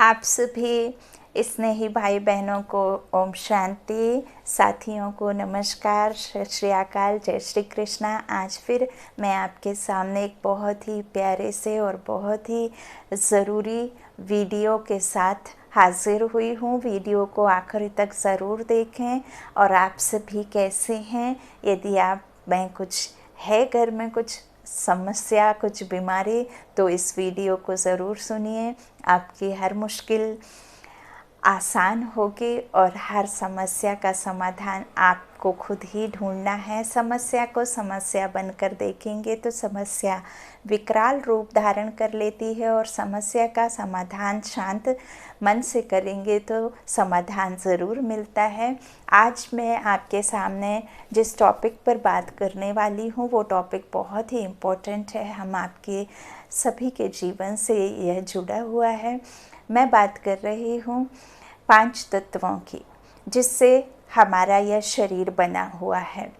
आप सभी स्नेही भाई बहनों को ओम शांति, साथियों को नमस्कार, सत श्री अकाल, जय श्री कृष्णा। आज फिर मैं आपके सामने एक बहुत ही प्यारे से और बहुत ही ज़रूरी वीडियो के साथ हाजिर हुई हूँ। वीडियो को आखिर तक ज़रूर देखें। और आप सभी कैसे हैं? यदि आप में कुछ है, घर में कुछ समस्या, कुछ बीमारी, तो इस वीडियो को ज़रूर सुनिए। आपकी हर मुश्किल आसान होगी और हर समस्या का समाधान आपको खुद ही ढूंढना है। समस्या को समस्या बनकर देखेंगे तो समस्या विकराल रूप धारण कर लेती है, और समस्या का समाधान शांत मन से करेंगे तो समाधान ज़रूर मिलता है। आज मैं आपके सामने जिस टॉपिक पर बात करने वाली हूँ वो टॉपिक बहुत ही इम्पोर्टेंट है। हम आपके सभी के जीवन से यह जुड़ा हुआ है। मैं बात कर रही हूँ 5 तत्वों की, जिससे हमारा यह शरीर बना हुआ है,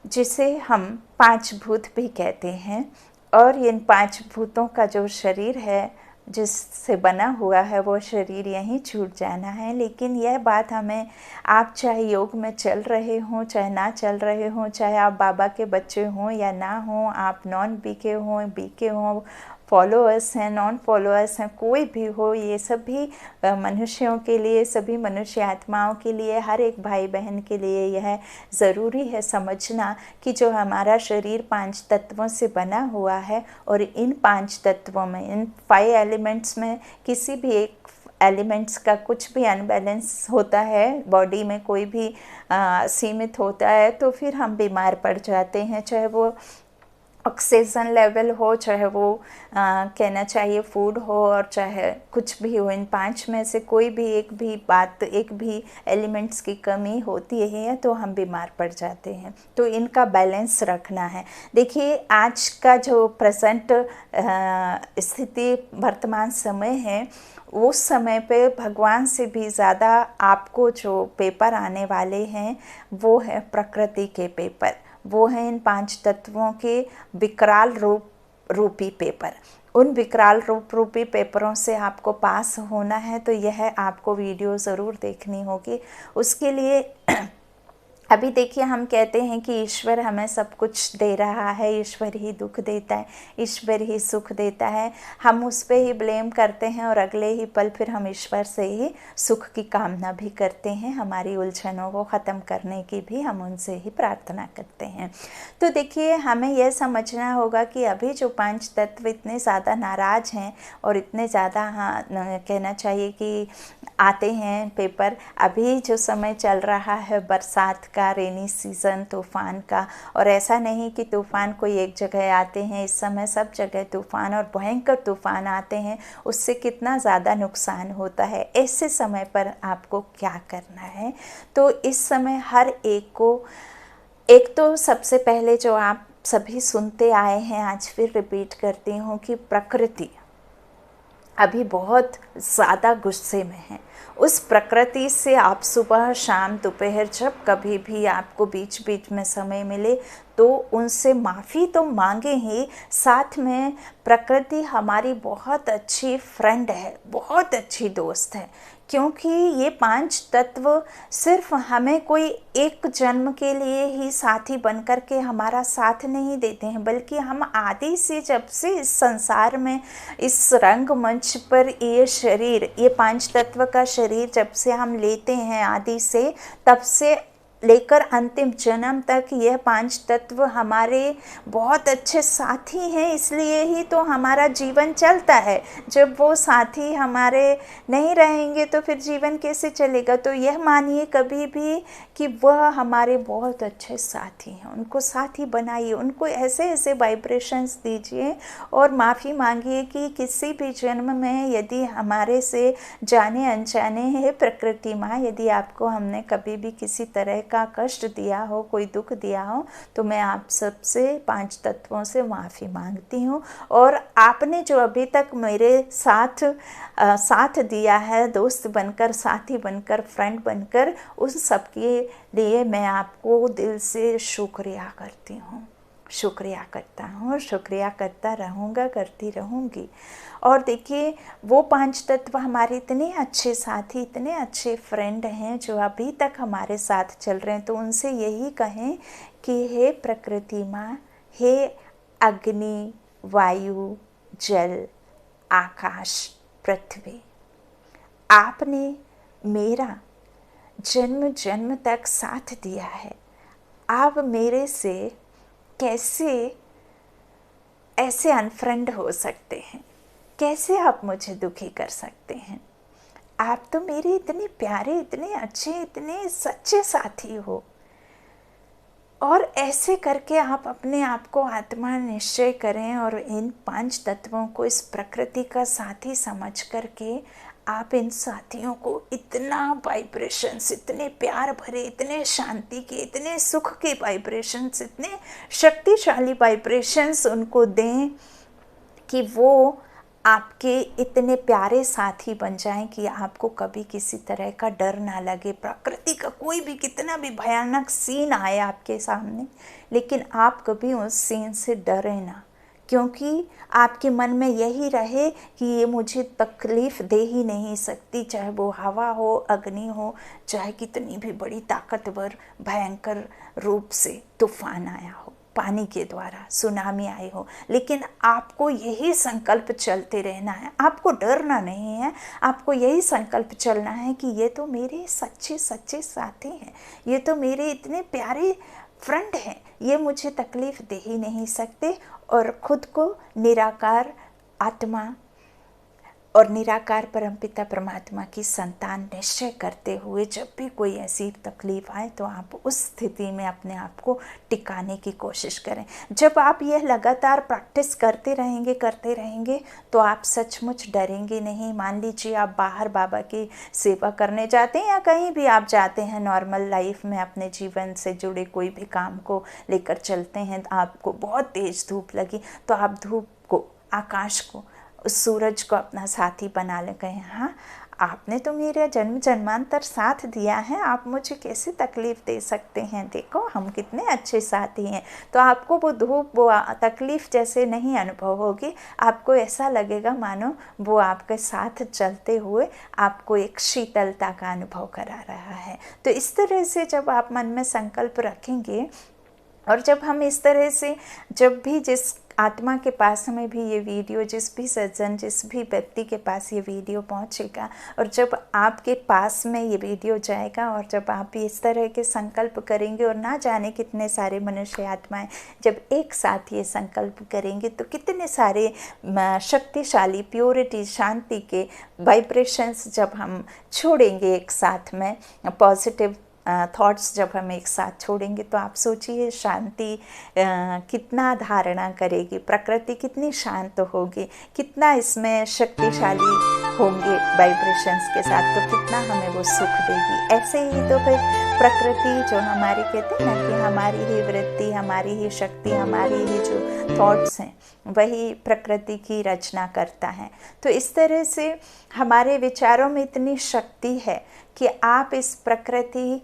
जिसे हम 5 भूत भी कहते हैं। और इन 5 भूतों का जो शरीर है, जिससे बना हुआ है, वो शरीर यहीं छूट जाना है। लेकिन यह बात हमें, आप चाहे योग में चल रहे हों, चाहे ना चल रहे हों, चाहे आप बाबा के बच्चे हों या ना हों, आप नॉन बीके हों, बीके हों, फॉलोअर्स हैं, नॉन फॉलोअर्स हैं, कोई भी हो, ये सभी मनुष्यों के लिए, सभी मनुष्य आत्माओं के लिए, हर एक भाई बहन के लिए यह ज़रूरी है समझना कि जो हमारा शरीर 5 तत्वों से बना हुआ है, और इन 5 तत्वों में, इन 5 एलिमेंट्स में किसी भी एक एलिमेंट्स का कुछ भी अनबैलेंस होता है, बॉडी में कोई भी सीमित होता है, तो फिर हम बीमार पड़ जाते हैं। चाहे वो ऑक्सीजन लेवल हो, चाहे वो कहना चाहिए फूड हो, और चाहे कुछ भी हो, इन 5 में से कोई भी एक भी बात, एक भी एलिमेंट्स की कमी होती है तो हम बीमार पड़ जाते हैं। तो इनका बैलेंस रखना है। देखिए, आज का जो प्रेजेंट स्थिति, वर्तमान समय है, उस समय पे भगवान से भी ज़्यादा आपको जो पेपर आने वाले हैं वो है प्रकृति के पेपर, वो हैं इन 5 तत्वों के विकराल रूपी पेपर। उन विकराल रूपी पेपरों से आपको पास होना है तो यह आपको वीडियो ज़रूर देखनी होगी। उसके लिए अभी देखिए, हम कहते हैं कि ईश्वर हमें सब कुछ दे रहा है, ईश्वर ही दुख देता है, ईश्वर ही सुख देता है। हम उस पर ही ब्लेम करते हैं और अगले ही पल फिर हम ईश्वर से ही सुख की कामना भी करते हैं। हमारी उलझनों को ख़त्म करने की भी हम उनसे ही प्रार्थना करते हैं। तो देखिए, हमें यह समझना होगा कि अभी जो 5 तत्व इतने ज़्यादा नाराज़ हैं और इतने ज़्यादा, हाँ कहना चाहिए कि आते हैं पेपर, अभी जो समय चल रहा है बरसात का, रेनी सीज़न, तूफ़ान का, और ऐसा नहीं कि तूफ़ान कोई एक जगह आते हैं। इस समय सब जगह तूफ़ान और भयंकर तूफ़ान आते हैं। उससे कितना ज़्यादा नुकसान होता है। ऐसे समय पर आपको क्या करना है? तो इस समय हर एक को, एक तो सबसे पहले जो आप सभी सुनते आए हैं, आज फिर रिपीट करती हूँ कि प्रकृति अभी बहुत ज़्यादा गुस्से में है। उस प्रकृति से आप सुबह, शाम, दोपहर, जब कभी भी आपको बीच बीच में समय मिले तो उनसे माफ़ी तो मांगे ही। साथ में प्रकृति हमारी बहुत अच्छी फ्रेंड है, बहुत अच्छी दोस्त है, क्योंकि ये 5 तत्व सिर्फ हमें कोई एक जन्म के लिए ही साथी बनकर के हमारा साथ नहीं देते हैं, बल्कि हम आदि से, जब से इस संसार में, इस रंगमंच पर ये शरीर, ये 5 तत्व का शरीर जब से हम लेते हैं आदि से, तब से लेकर अंतिम जन्म तक यह 5 तत्व हमारे बहुत अच्छे साथी हैं। इसलिए ही तो हमारा जीवन चलता है। जब वो साथी हमारे नहीं रहेंगे तो फिर जीवन कैसे चलेगा? तो यह मानिए कभी भी कि वह हमारे बहुत अच्छे साथी हैं। उनको साथी बनाइए, उनको ऐसे ऐसे वाइब्रेशंस दीजिए और माफ़ी मांगिए कि किसी भी जन्म में यदि हमारे से जाने अनजाने है, प्रकृति माँ, यदि आपको हमने कभी भी किसी तरह का कष्ट दिया हो, कोई दुख दिया हो, तो मैं आप सबसे 5 तत्वों से माफ़ी मांगती हूँ। और आपने जो अभी तक मेरे साथ दिया है, दोस्त बनकर, साथी बनकर, फ्रेंड बनकर, उस सब के लिए मैं आपको दिल से शुक्रिया करती हूँ। शुक्रिया करता हूँ और शुक्रिया करता रहूँगा, करती रहूँगी। और देखिए वो 5 तत्व हमारे इतने अच्छे साथी, इतने अच्छे फ्रेंड हैं जो अभी तक हमारे साथ चल रहे हैं। तो उनसे यही कहें कि हे प्रकृति माँ, हे अग्नि, वायु, जल, आकाश, पृथ्वी, आपने मेरा जन्म जन्म तक साथ दिया है। आप मेरे से कैसे ऐसे अनफ्रेंड हो सकते हैं? कैसे आप मुझे दुखी कर सकते हैं? आप तो मेरे इतने प्यारे, इतने अच्छे, इतने सच्चे साथी हो। और ऐसे करके आप अपने आप को आत्मा निश्चय करें और इन 5 तत्वों को इस प्रकृति का साथी समझ करके आप इन साथियों को इतना वाइब्रेशंस, इतने प्यार भरे, इतने शांति के, इतने सुख के वाइब्रेशंस, इतने शक्तिशाली वाइब्रेशंस उनको दें कि वो आपके इतने प्यारे साथी बन जाएं कि आपको कभी किसी तरह का डर ना लगे। प्रकृति का कोई भी कितना भी भयानक सीन आए आपके सामने, लेकिन आप कभी उस सीन से डरें ना, क्योंकि आपके मन में यही रहे कि ये मुझे तकलीफ़ दे ही नहीं सकती, चाहे वो हवा हो, अग्नि हो, चाहे कितनी भी बड़ी ताकतवर भयंकर रूप से तूफान आया हो, पानी के द्वारा सुनामी आई हो। लेकिन आपको यही संकल्प चलते रहना है, आपको डरना नहीं है। आपको यही संकल्प चलना है कि ये तो मेरे सच्चे सच्चे साथी हैं, ये तो मेरे इतने प्यारे फ्रेंड हैं, ये मुझे तकलीफ़ दे ही नहीं सकते। और खुद को निराकार आत्मा और निराकार परमपिता परमात्मा की संतान निश्चय करते हुए जब भी कोई ऐसी तकलीफ आए तो आप उस स्थिति में अपने आप को टिकाने की कोशिश करें। जब आप यह लगातार प्रैक्टिस करते रहेंगे तो आप सचमुच डरेंगे नहीं। मान लीजिए आप बाहर बाबा की सेवा करने जाते हैं या कहीं भी आप जाते हैं, नॉर्मल लाइफ में अपने जीवन से जुड़े कोई भी काम को लेकर चलते हैं, आपको बहुत तेज़ धूप लगी तो आप धूप को, आकाश को, उस सूरज को अपना साथी बना ले गए। हाँ, आपने तो मेरा जन्म जन्मांतर साथ दिया है, आप मुझे कैसे तकलीफ़ दे सकते हैं? देखो हम कितने अच्छे साथी हैं। तो आपको वो धूप, वो तकलीफ़ जैसे नहीं अनुभव होगी। आपको ऐसा लगेगा मानो वो आपके साथ चलते हुए आपको एक शीतलता का अनुभव करा रहा है। तो इस तरह से जब आप मन में संकल्प रखेंगे और जब हम इस तरह से, जब भी जिस आत्मा के पास में भी ये वीडियो, जिस भी सज्जन, जिस भी व्यक्ति के पास ये वीडियो पहुंचेगा और जब आपके पास में ये वीडियो जाएगा और जब आप इस तरह के संकल्प करेंगे और ना जाने कितने सारे मनुष्य आत्माएं जब एक साथ ये संकल्प करेंगे तो कितने सारे शक्तिशाली प्योरिटी, शांति के वाइब्रेशंस जब हम छोड़ेंगे एक साथ में, पॉजिटिव थॉट्स जब हम एक साथ छोड़ेंगे तो आप सोचिए शांति कितना धारणा करेगी, प्रकृति कितनी शांत होगी, कितना इसमें शक्तिशाली होंगे वाइब्रेशंस के साथ, तो कितना हमें वो सुख देगी। ऐसे ही तो फिर प्रकृति जो हमारी, कहते हैं ना कि हमारी ही वृत्ति, हमारी ही शक्ति, हमारी ही जो थॉट्स हैं वही प्रकृति की रचना करता है। तो इस तरह से हमारे विचारों में इतनी शक्ति है कि आप इस प्रकृति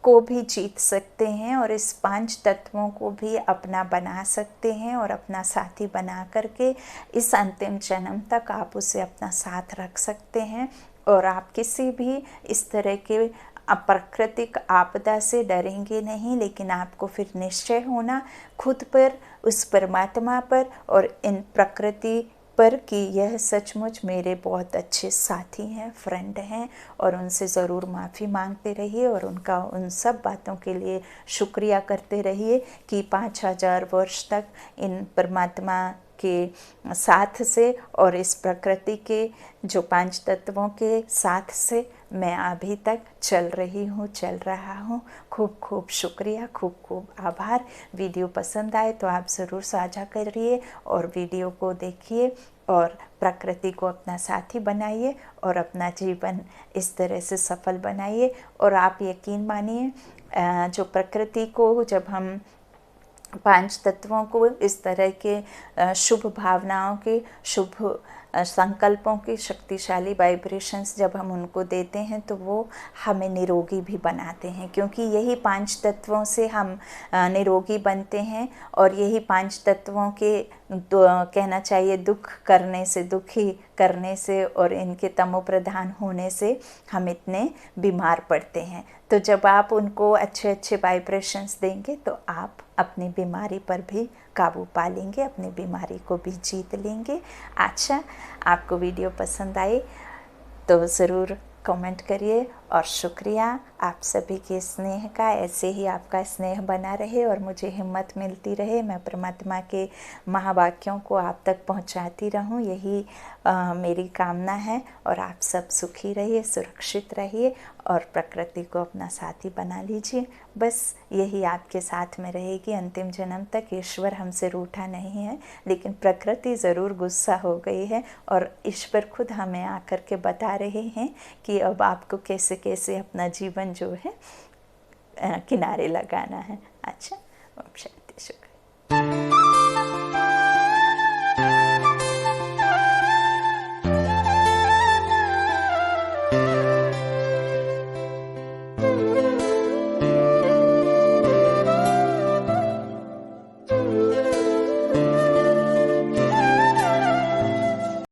को भी जीत सकते हैं और इस 5 तत्वों को भी अपना बना सकते हैं और अपना साथी बना करके इस अंतिम जन्म तक आप उसे अपना साथ रख सकते हैं। और आप किसी भी इस तरह के प्राकृतिक आपदा से डरेंगे नहीं, लेकिन आपको फिर निश्चय होना खुद पर, उस परमात्मा पर और इन प्रकृति पर कि यह सचमुच मेरे बहुत अच्छे साथी हैं, फ्रेंड हैं, और उनसे ज़रूर माफ़ी मांगते रहिए और उनका उन सब बातों के लिए शुक्रिया करते रहिए कि 5000 वर्ष तक इन परमात्मा के साथ से और इस प्रकृति के जो 5 तत्वों के साथ से मैं अभी तक चल रही हूँ, चल रहा हूँ। खूब खूब शुक्रिया, खूब खूब आभार। वीडियो पसंद आए तो आप ज़रूर साझा करिए और वीडियो को देखिए और प्रकृति को अपना साथी बनाइए और अपना जीवन इस तरह से सफल बनाइए। और आप यकीन मानिए, जो प्रकृति को जब हम 5 तत्वों को इस तरह के शुभ भावनाओं के, शुभ संकल्पों की शक्तिशाली वाइब्रेशंस जब हम उनको देते हैं तो वो हमें निरोगी भी बनाते हैं, क्योंकि यही 5 तत्वों से हम निरोगी बनते हैं। और यही 5 तत्वों के कहना चाहिए दुख करने से, दुखी करने से और इनके तमोप्रधान होने से हम इतने बीमार पड़ते हैं। तो जब आप उनको अच्छे अच्छे वाइब्रेशंस देंगे तो आप अपनी बीमारी पर भी काबू पा लेंगे, अपनी बीमारी को भी जीत लेंगे। अच्छा, आपको वीडियो पसंद आई तो ज़रूर कमेंट करिए। और शुक्रिया आप सभी के स्नेह का, ऐसे ही आपका स्नेह बना रहे और मुझे हिम्मत मिलती रहे, मैं परमात्मा के महावाक्यों को आप तक पहुंचाती रहूं, यही मेरी कामना है। और आप सब सुखी रहिए, सुरक्षित रहिए और प्रकृति को अपना साथी बना लीजिए। बस यही आपके साथ में रहेगी अंतिम जन्म तक। ईश्वर हमसे रूठा नहीं है, लेकिन प्रकृति ज़रूर गुस्सा हो गई है और ईश्वर खुद हमें आकर के बता रहे हैं कि अब आपको कैसे कैसे अपना जीवन जो है किनारे लगाना है। अच्छा, ओम शांति।